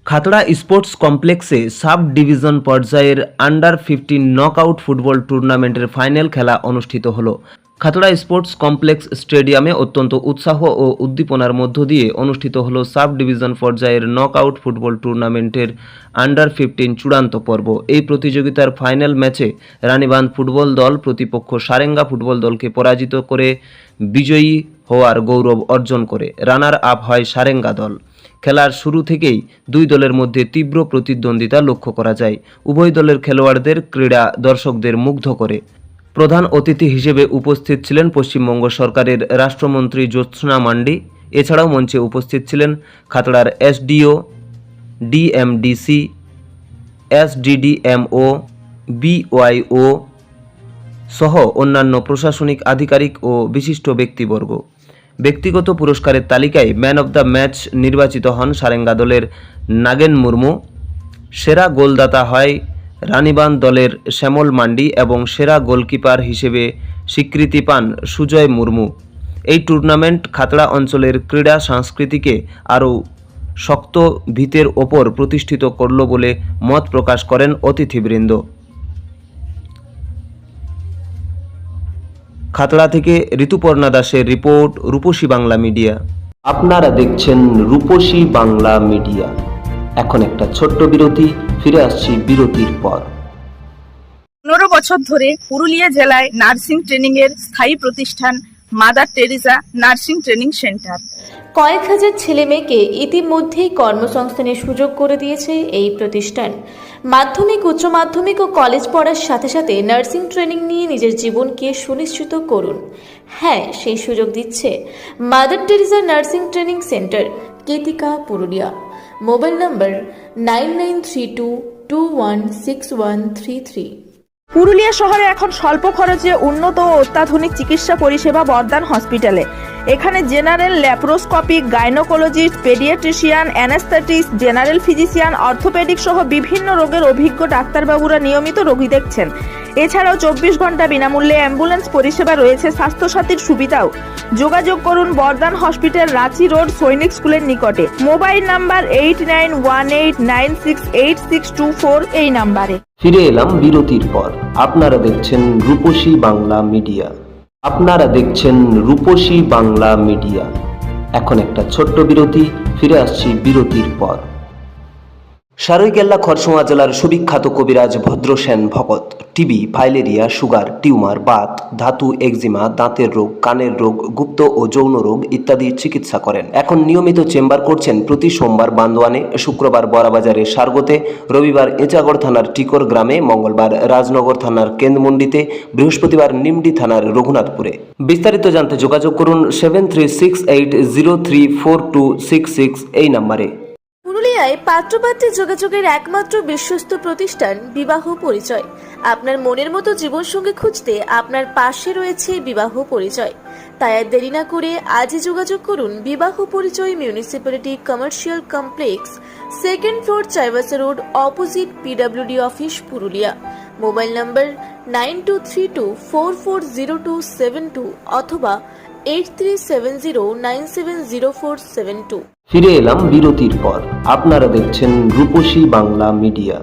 Khatra sports কমপ্লেক্সে sub division পর্যায়ের আন্ডার-15 knockout football টুর্নামেন্টের ফাইনাল খেলা অনুষ্ঠিত হলো। খাতড়া স্পোর্টস কমপ্লেক্স স্টেডিয়ামে অত্যন্ত উৎসাহ ও উদ্দীপনার মধ্য দিয়ে অনুষ্ঠিত হলো সাব ডিভিশন পর্যায়ের নকআউট ফুটবল টুর্নামেন্টের আন্ডার-15 চূড়ান্ত পর্ব। এই প্রতিযোগিতার ফাইনাল ম্যাচে রানীবাঁধ ফুটবল দল প্রতিপক্ষ সারেঙ্গা ফুটবল দলকে পরাজিত করে বিজয়ী হওয়ার গৌরব অর্জন করে। রানার আপ হয় সারেঙ্গা দল। খেলার শুরু থেকেই দুই দলের মধ্যে তীব্র প্রতিদ্বন্দ্বিতা লক্ষ্য করা যায়। উভয় দলের খেলোয়াড়দের ক্রীড়া দর্শকদের মুগ্ধ করে। প্রধান অতিথি হিসেবে উপস্থিত ছিলেন পশ্চিমবঙ্গ সরকারের রাষ্ট্রমন্ত্রী জ্যোৎস্না মান্ডি। এছাড়াও মঞ্চে উপস্থিত ছিলেন খাতড়ার এসডিও, ডিএমডিসি, এসডিডিএমও, বিওয়াইও সহ অন্যান্য প্রশাসনিক আধিকারিক ও বিশিষ্ট ব্যক্তিবর্গ। ব্যক্তিগত পুরস্কারের তালিকায় ম্যান অব দ্য ম্যাচ নির্বাচিত হন সারেঙ্গা দলের নাগেন মুর্মু। সেরা গোলদাতা হয় রানীবাঁধ দলের শ্যামল মান্ডি এবং সেরা গোলকিপার হিসেবে স্বীকৃতি পান সুজয় মুর্মু। এই টুর্নামেন্ট খাতড়া অঞ্চলের ক্রীড়া সংস্কৃতিকে আরও শক্ত ভিতের ওপর প্রতিষ্ঠিত করল বলে মত প্রকাশ করেন অতিথিবৃন্দ। খাতড়া থেকে ঋতুপর্ণা দাসের রিপোর্ট, রূপসী বাংলা মিডিয়া। আপনারা দেখছেন রূপসী বাংলা মিডিয়া। এখন একটা ছোট্ট বিরতি, ফিরে আসছি বিরতির পর। 15 বছর ধরে পুরুলিয়া জেলায় নার্সিং ট্রেনিং এর স্থায়ী প্রতিষ্ঠান mother Teresa nursing training centre কয়েক হাজার ছেলেমেয়েকে ইতিমধ্যেই কর্মসংস্থানের সুযোগ করে দিয়েছে এই প্রতিষ্ঠান। মাধ্যমিক, উচ্চ মাধ্যমিক ও কলেজ পড়ার সাথে সাথে নার্সিং ট্রেনিং নিয়ে নিজের জীবনকে সুনিশ্চিত করুন। হ্যাঁ, সেই সুযোগ দিচ্ছে Mother Teresa nursing training centre, Ketika, Purulia. Mobile number 9932216133। Purulia শহরে এখন স্বল্প খরচে উন্নত ও অত্যাধুনিক চিকিৎসা পরিষেবা বর্ধমান হসপিটালে। এখানে general, laparoscopic, gynaecologist, paediatrician, anaesthetist, general physician, orthopaedic সহ বিভিন্ন রোগের অভিজ্ঞ ডাক্তারবাবুরা নিয়মিত রোগী দেখছেন। এছাড়াও 24 ঘন্টা বিনামূল্যে অ্যাম্বুলেন্স পরিষেবা রয়েছে, স্বাস্থ্যসাথীর সুবিধাও। যোগাযোগ করুন বর্ধমান হসপিটাল, রাঁচি রোড, সৈনিক স্কুলের নিকটে। মোবাইল নাম্বার 8918968624 এই নাম্বারে। ফিরে এলাম বিরতির পর। আপনারা দেখছেন রূপসী বাংলা মিডিয়া। আপনারা দেখছেন রূপসী বাংলা মিডিয়া। এখন একটা ছোট্ট বিরতি, ফিরে আসছি বিরতির পর। সারৈকেল্লা খরসুমা জেলার সুবিখ্যাত কবিরাজ Bhadrasen Bhagat TB, filaria, sugar, tumour, Baat, ধাতু, একজিমা, দাঁতের রোগ, কানের রোগ, গুপ্ত ও যৌন রোগ ইত্যাদি চিকিৎসা করেন। এখন নিয়মিত চেম্বার করছেন প্রতি সোমবার বান্দোয়ানে, শুক্রবার বড়াবাজারে সারগোতে, রবিবার এঁচাগড় থানার টিকর গ্রামে, মঙ্গলবার রাজনগর থানার কেন্দ্রমন্ডিতে, বৃহস্পতিবার নিমডি থানার রঘুনাথপুরে। বিস্তারিত জানতে যোগাযোগ করুন 7368034266 এই নম্বরে। পুরুলিয়ায় পাত্রপাত্রী যোগাযোগের একমাত্র বিশ্বস্ত প্রতিষ্ঠান বিবাহ পরিচয়। আপনার মনের মতো জীবনসঙ্গী খুঁজতে আপনার পাশে রয়েছে বিবাহ পরিচয়। তাই আর দেরি না করে আজই যোগাযোগ করুন বিবাহ পরিচয় municipality commercial complex, 2nd floor, Chaibasa road, opposite PWD office, Purulia. Mobile নম্বর 9232440272 অথবা 8370970472। ফিরে এলাম বিরতির পর। আপনারা দেখছেন রূপসী বাংলা মিডিয়া।